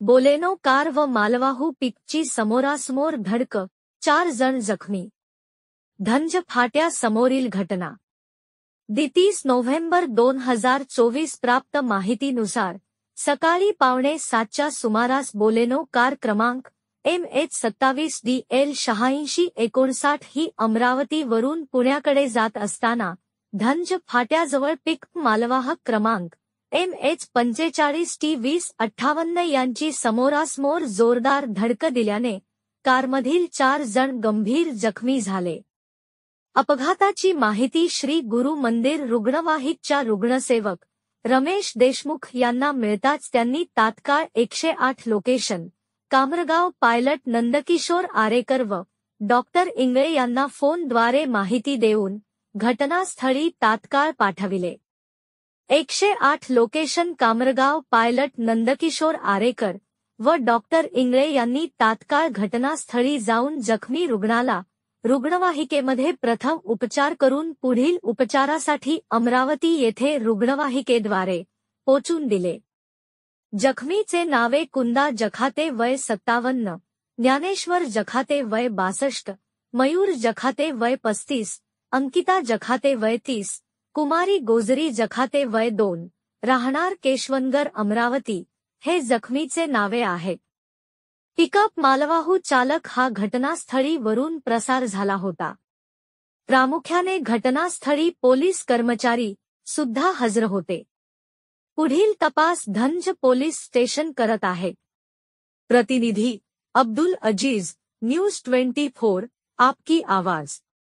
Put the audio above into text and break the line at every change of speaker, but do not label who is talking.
Baleno car व मालवाहू पिकची समोरासमोर धडक, 4 जण जखमी. धंज फाट्या समोरील घटना. 30 नोव्हेंबर 2024 प्राप्त माहितीनुसार सकाळी 6:45च्या सुमारास बोलेनो कार क्रमांक MH27DL 8659 ही अमरावतीवरून पुण्याकडे जात असताना धंज फाट्याजवळ पिक मालवाहक क्रमांक MH45T2058 यांची समोरासमोर जोरदार धडक दिल्याने कारमधील 4 जण गंभीर जखमी झाले. अपघाताची माहिती श्री गुरु मंदिर रुग्णवाहिकेच्या रुग्णसेवक रमेश देशमुख यांना मिळताच त्यांनी तात्काळ 108 लोकेशन कामरगाव पायलट नंदकिशोर आरेकर व डॉक्टर इंगळे यांना फोनद्वारे माहिती देऊन घटनास्थळी तात्काळ पाठविले. 108 लोकेशन कामरगाव पायलट नंदकिशोर आरेकर व डॉक्टर इंगळे यांनी तात्काळ घटनास्थळी जाऊन जखमी रुग्णाला रुग्णवाहिकेमध्ये प्रथम उपचार करून पुढील उपचारासाठी अमरावती येथे रुग्णवाहिकेद्वारे पोचून दिले. जखमीचे नावे कुंदा जखाते वय 57, ज्ञानेश्वर जखाते वय 62, मयूर जखाते वय 35, अंकिता जखाते वय 30, कुमारी गोजरी जखाते वय 2, राहणार केशवनगर अमरावती हे जखमीचे नावे आहेत. पिकअप मालवाहू चालक हा घटनास्थळी वरून प्रसार झाला होता. प्रामुख्याने घटनास्थळी पोलीस कर्मचारी सुद्धा हजर होते. पुढील तपास धंज पोलीस स्टेशन करत आहेत. प्रतिनिधी अब्दुल अजीज, न्यूज 24, आपकी आवाज.